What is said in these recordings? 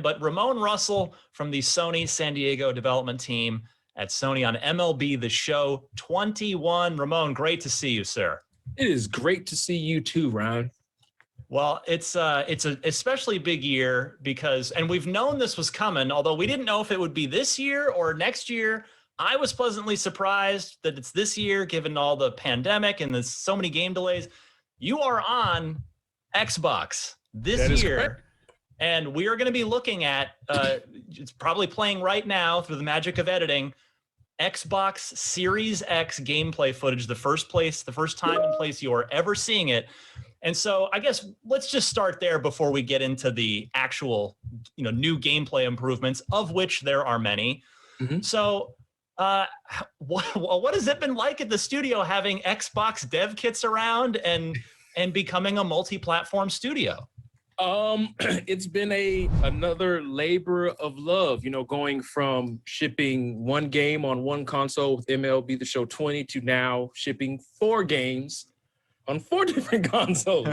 but Ramon Russell from the Sony San Diego development team at Sony on MLB The Show 21. Ramon, great to see you, sir. It is great to see you too, Ryan. Well, it's an especially big year because, and we've known this was coming, although we didn't know if it would be this year or next year. I was pleasantly surprised that it's this year, given all the pandemic and there's so many game delays. You are on Xbox this year. Correct. And we are going to be looking at, it's probably playing right now through the magic of editing, Xbox Series X gameplay footage, the first time and place you're ever seeing it. And so I guess let's just start there before we get into the actual, new gameplay improvements, of which there are many. Mm-hmm. So what has it been like at the studio having Xbox dev kits around and becoming a multi-platform studio? It's been another labor of love, going from shipping one game on one console with MLB The Show 20 to now shipping 4 games on 4 different consoles.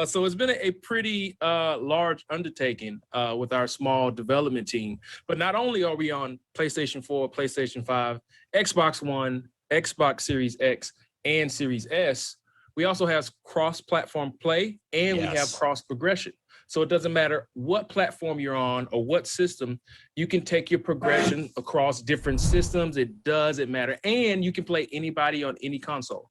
So it's been a pretty large undertaking with our small development team. But not only are we on PlayStation 4, PlayStation 5, Xbox One, Xbox Series X, and Series S, we also have cross-platform play, and we have cross-progression. So it doesn't matter what platform you're on or what system, you can take your progression across different systems. It doesn't matter. And you can play anybody on any console.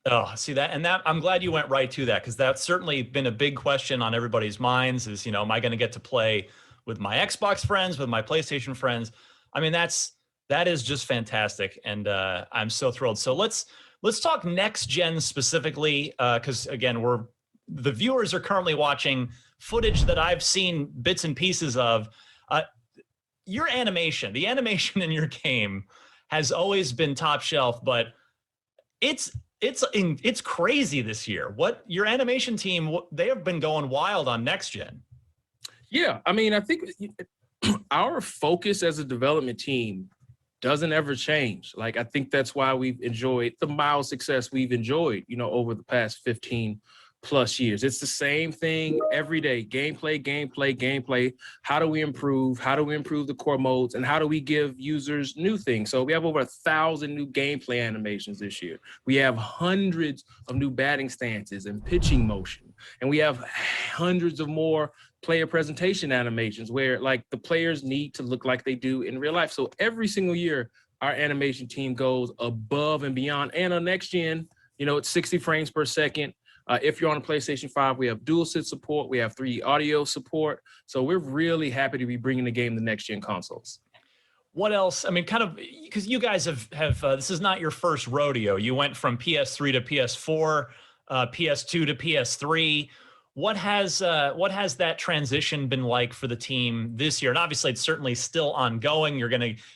Oh, see that? And that, I'm glad you went right to that, because that's certainly been a big question on everybody's minds is, am I going to get to play with my Xbox friends, with my PlayStation friends? I mean, that is just fantastic. And I'm so thrilled. So let's talk next gen specifically, because again, the viewers are currently watching footage that I've seen bits and pieces of. Your animation, the animation in your game has always been top shelf, but it's crazy this year. What your animation team, they have been going wild on next gen. Yeah, I mean, I think our focus as a development team doesn't ever change. Like, I think that's why we've enjoyed the mild success we've enjoyed, over the past 15 plus years. It's the same thing every day. Gameplay. How do we improve? How do we improve the core modes? And how do we give users new things? So we have over 1,000 new gameplay animations this year. We have hundreds of new batting stances and pitching motion. And we have hundreds of more player presentation animations where the players need to look like they do in real life. So every single year, our animation team goes above and beyond. And on next gen, it's 60 frames per second. If you're on a PlayStation 5, we have DualSense support. We have 3D audio support. So we're really happy to be bringing the game to next-gen consoles. What else? I mean, kind of, because you guys have this is not your first rodeo. You went from PS3 to PS4, PS2 to PS3. What has that transition been like for the team this year? And obviously, it's certainly still ongoing.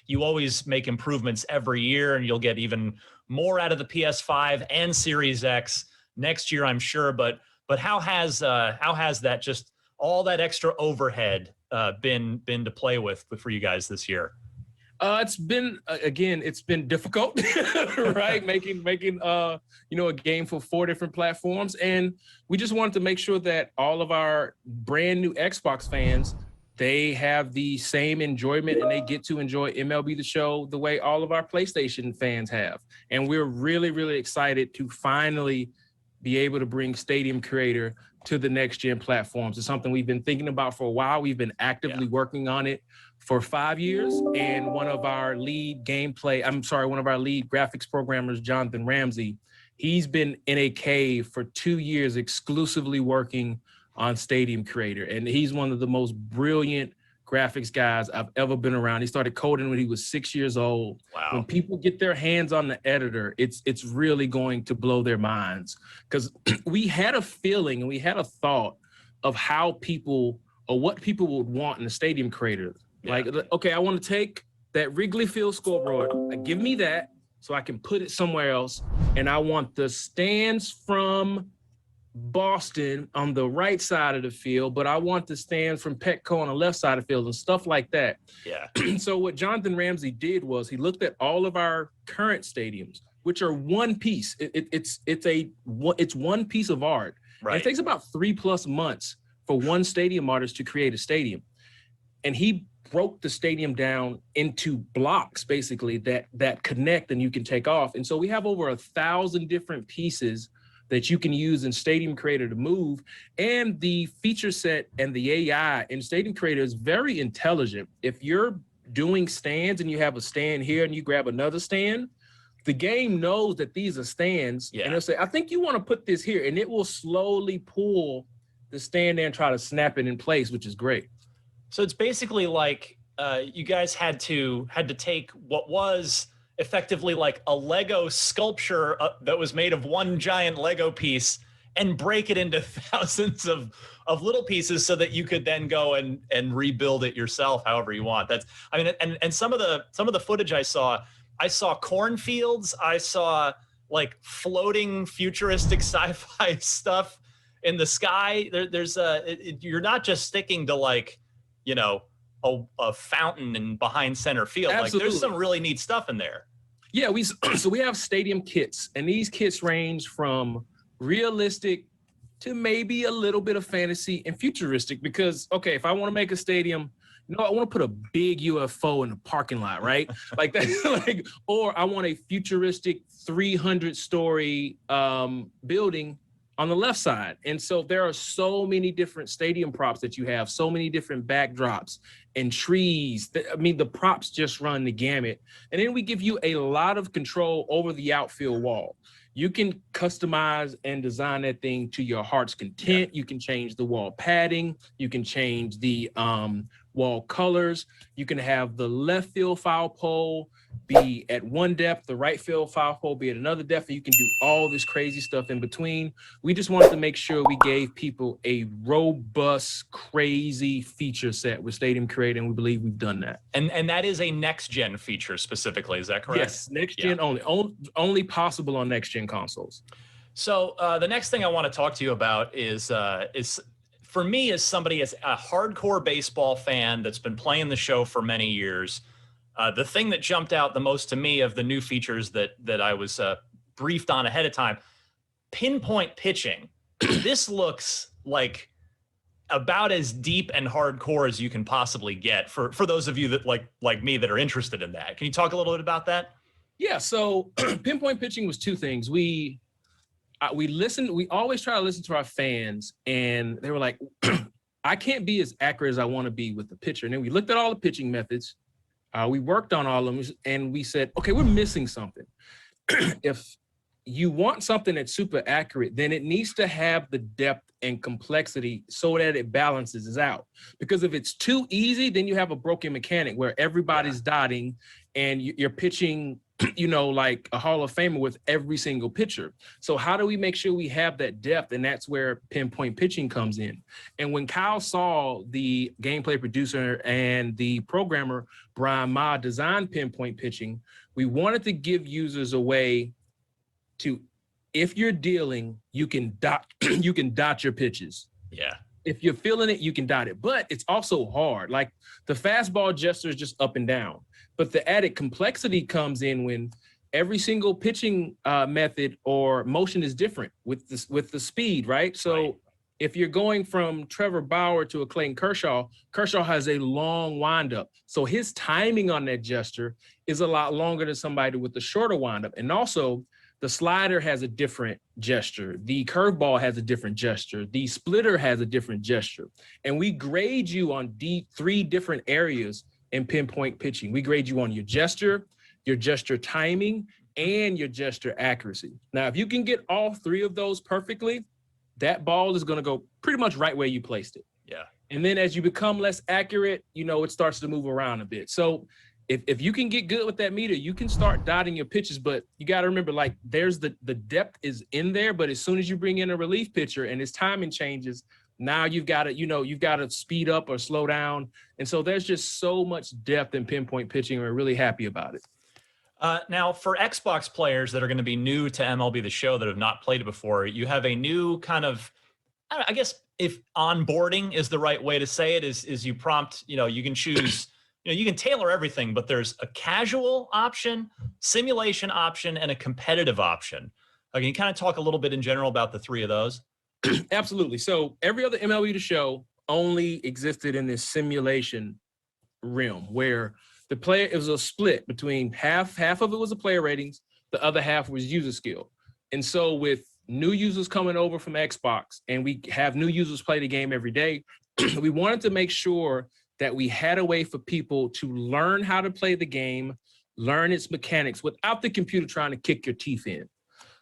You always make improvements every year, and you'll get even more out of the PS5 and Series X next year, I'm sure. But how has that, just all that extra overhead been to play with for you guys this year? It's been difficult, right? making a game for 4 different platforms, and we just wanted to make sure that all of our brand new Xbox fans, they have the same enjoyment and they get to enjoy MLB The Show the way all of our PlayStation fans have. And we're really, really excited to finally be able to bring Stadium Creator to the next gen platforms. It's something we've been thinking about for a while. We've been actively working on it for 5 years. And one of our lead graphics programmers, Jonathan Ramsey, he's been in a cave for 2 years exclusively working on Stadium Creator. And he's one of the most brilliant graphics guys I've ever been around. He started coding when he was 6 years old. Wow. When people get their hands on the editor, it's really going to blow their minds. Because we had a feeling and we had a thought of how people or what people would want in a Stadium Creator. Yeah. Like, okay, I want to take that Wrigley Field scoreboard, give me that so I can put it somewhere else. And I want the stands from Boston on the right side of the field, but I want the stands from Petco on the left side of the field and stuff like that. Yeah. So what Jonathan Ramsey did was he looked at all of our current stadiums, which are one piece. It's one piece of art. Right. And it takes about 3+ months for one stadium artist to create a stadium. and he broke the stadium down into blocks basically that connect and you can take off. And so we have over 1,000 different pieces that you can use in Stadium Creator to move. And the feature set and the AI in Stadium Creator is very intelligent. If you're doing stands and you have a stand here and you grab another stand, the game knows that these are stands, and it'll say, I think you want to put this here, and it will slowly pull the stand there and try to snap it in place, which is great. So it's basically like you guys had to take what was effectively like a Lego sculpture that was made of one giant Lego piece and break it into thousands of little pieces so that you could then go and rebuild it yourself however you want. That's, I mean, and some of the footage I saw cornfields, I saw like floating futuristic sci-fi stuff in the sky. There's you're not just sticking to like, you know, a fountain and behind center field. Absolutely. Like there's some really neat stuff in there. Yeah, so we have stadium kits, and these kits range from realistic to maybe a little bit of fantasy and futuristic, because, okay, if I want to make a stadium, you know, I want to put a big UFO in the parking lot, right? Like that, like, or I want a futuristic 300-story building on the left side. And so there are so many different stadium props that you have, so many different backdrops and trees. I mean, the props just run the gamut. And then we give you a lot of control over the outfield wall. You can customize and design that thing to your heart's content. You can change the wall padding. You can change the wall colors. You can have the left field foul pole be at one depth, the right field foul pole be at another depth, and you can do all this crazy stuff in between. We just wanted to make sure we gave people a robust, crazy feature set with Stadium Creator, and we believe we've done that. And that is a next-gen feature specifically, is that correct? Yes, next-gen only possible on next-gen consoles. So the next thing I want to talk to you about is for me, as somebody, as a hardcore baseball fan that's been playing the show for many years, the thing that jumped out the most to me of the new features that I was briefed on ahead of time, pinpoint pitching. This looks like about as deep and hardcore as you can possibly get for those of you that like me that are interested in that. Can you talk a little bit about that? Yeah, so pinpoint pitching was two things. We listened, we always try to listen to our fans, and they were like, I can't be as accurate as I want to be with the pitcher. And then we looked at all the pitching methods. We worked on all of them, and we said, okay, we're missing something. If you want something that's super accurate, then it needs to have the depth and complexity so that it balances out. Because if it's too easy, then you have a broken mechanic where everybody's dotting and you're pitching, you know, like a Hall of Famer with every single pitcher. So how do we make sure we have that depth? And that's where pinpoint pitching comes in. And when Kyle saw the gameplay producer and the programmer, Brian Ma, design pinpoint pitching, we wanted to give users a way to, if you're dealing, you can dot your pitches. Yeah. If you're feeling it, you can dot it. But it's also hard. Like the fastball gesture is just up and down. But the added complexity comes in when every single pitching method or motion is different with the speed, right? So if you're going from Trevor Bauer to a Clayton Kershaw, Kershaw has a long windup. So his timing on that gesture is a lot longer than somebody with a shorter windup. And also, the slider has a different gesture. The curveball has a different gesture. The splitter has a different gesture. And we grade you on three different areas in pinpoint pitching. We grade you on your gesture timing, and your gesture accuracy. Now, if you can get all three of those perfectly, that ball is going to go pretty much right where you placed it. Yeah. And then as you become less accurate, you know, it starts to move around a bit. So if you can get good with that meter, you can start dotting your pitches, but you got to remember, like, there's the depth is in there, but as soon as you bring in a relief pitcher and his timing changes, now you've got to speed up or slow down. And so there's just so much depth in pinpoint pitching. We're really happy about it. Now, for Xbox players that are going to be new to MLB The Show that have not played it before, you have a new kind of, I guess if onboarding is the right way to say it, is you prompt, you know, you can choose, you know, you can tailor everything, but there's a casual option, simulation option, and a competitive option. Can you kind of talk a little bit in general about the three of those? Absolutely. So every other MLB The Show only existed in this simulation realm where it was a split between half of it was the player ratings, the other half was user skill. And so with new users coming over from Xbox and we have new users play the game every day, we wanted to make sure that we had a way for people to learn how to play the game, learn its mechanics without the computer trying to kick your teeth in.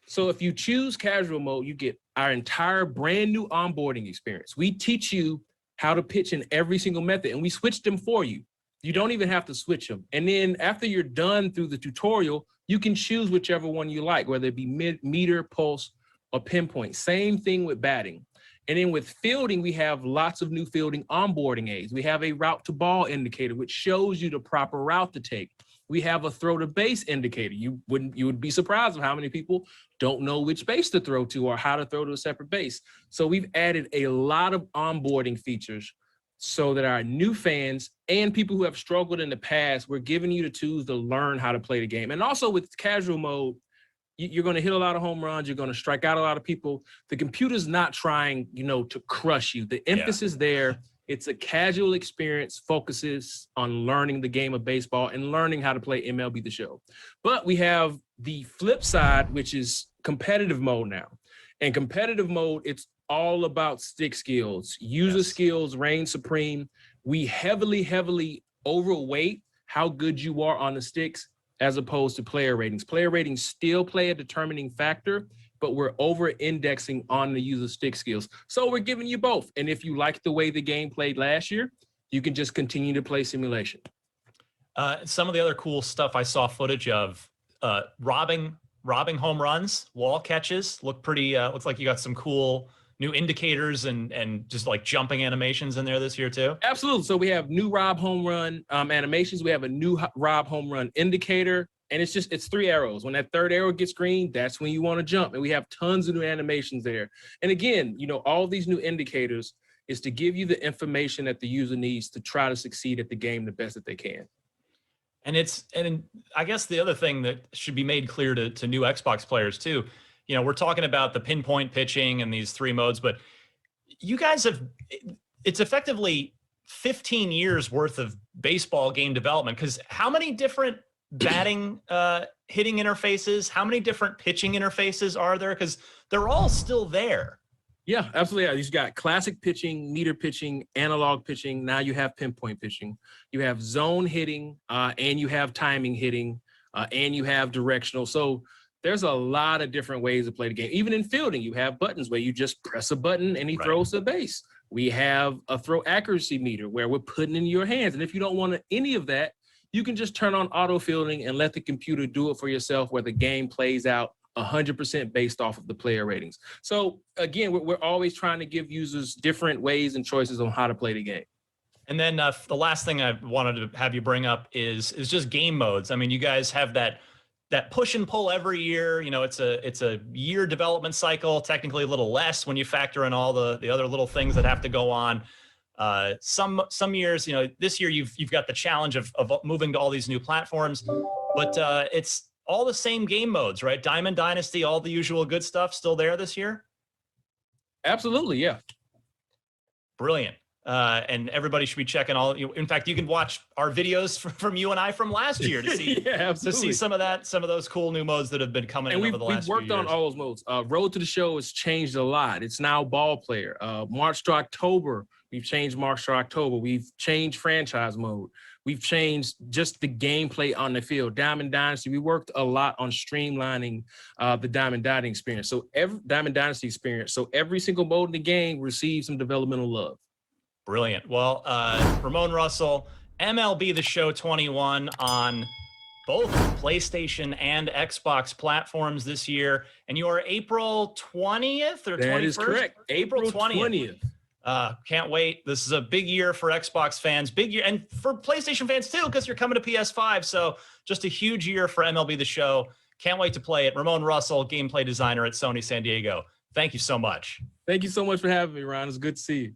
So if you choose casual mode, you get our entire brand new onboarding experience. We teach you how to pitch in every single method, and we switch them for you. You don't even have to switch them. And then after you're done through the tutorial, you can choose whichever one you like, whether it be meter, pulse, or pinpoint. Same thing with batting. And then with fielding, we have lots of new fielding onboarding aids. We have a route to ball indicator, which shows you the proper route to take. We have a throw to base indicator. You would be surprised of how many people don't know which base to throw to or how to throw to a separate base. So we've added a lot of onboarding features so that our new fans and people who have struggled in the past, we're giving you the tools to learn how to play the game. And also with casual mode, you're going to hit a lot of home runs. You're going to strike out a lot of people. The computer's not trying, to crush you. The emphasis there, it's a casual experience, focuses on learning the game of baseball and learning how to play MLB The Show. But we have the flip side, which is competitive mode now. And competitive mode, it's all about stick skills. User skills reign supreme. We heavily overweight how good you are on the sticks as opposed to player ratings. Player ratings still play a determining factor, but we're over-indexing on the user stick skills. So we're giving you both. And if you like the way the game played last year, you can just continue to play simulation. Some of the other cool stuff I saw footage of, robbing home runs, wall catches, look pretty, looks like you got some cool new indicators and just like jumping animations in there this year too. Absolutely. So we have new rob home run animations. We have a new rob home run indicator. And it's 3 arrows. When that third arrow gets green, that's when you want to jump. And we have tons of new animations there. And again, all these new indicators is to give you the information that the user needs to try to succeed at the game the best that they can. And I guess the other thing that should be made clear to new Xbox players too, we're talking about the pinpoint pitching and these 3 modes, but you guys it's effectively 15 years worth of baseball game development. Because how many different batting, hitting interfaces, how many different pitching interfaces are there? Because they're all still there. Yeah, absolutely. Yeah. You've got classic pitching, meter pitching, analog pitching. Now you have pinpoint pitching. You have zone hitting, and you have timing hitting, and you have directional. So there's a lot of different ways to play the game. Even in fielding, you have buttons where you just press a button and he throws to the base. We have a throw accuracy meter where we're putting in your hands. And if you don't want any of that, you can just turn on auto fielding and let the computer do it for yourself, where the game plays out 100% based off of the player ratings. So again, we're always trying to give users different ways and choices on how to play the game. And then the last thing I wanted to have you bring up is just game modes. I mean, you guys have that push and pull every year. It's a year development cycle, technically a little less when you factor in all the other little things that have to go on. Some years, this year you've got the challenge of moving to all these new platforms, but it's all the same game modes, right? Diamond Dynasty, all the usual good stuff still there this year? Absolutely, yeah. Brilliant. And everybody should be checking in fact, you can watch our videos from you and I from last year to see, to see some of those cool new modes that have been coming in over the last few years. We've worked on all those modes. Road to the Show has changed a lot. It's now ball player. March to October, we've changed March to October. We've changed franchise mode. We've changed just the gameplay on the field. Diamond Dynasty, we worked a lot on streamlining the Diamond Dynasty experience. So every single mode in the game receives some developmental love. Brilliant. Well, Ramon Russell, MLB The Show 21 on both PlayStation and Xbox platforms this year. And you are April 20th or 21st? That is correct. April 20th. Can't wait. This is a big year for Xbox fans, big year, and for PlayStation fans too, because you're coming to PS5. So just a huge year for MLB The Show. Can't wait to play it. Ramon Russell, gameplay designer at Sony San Diego. Thank you so much. Thank you so much for having me, Ron. It's good to see you.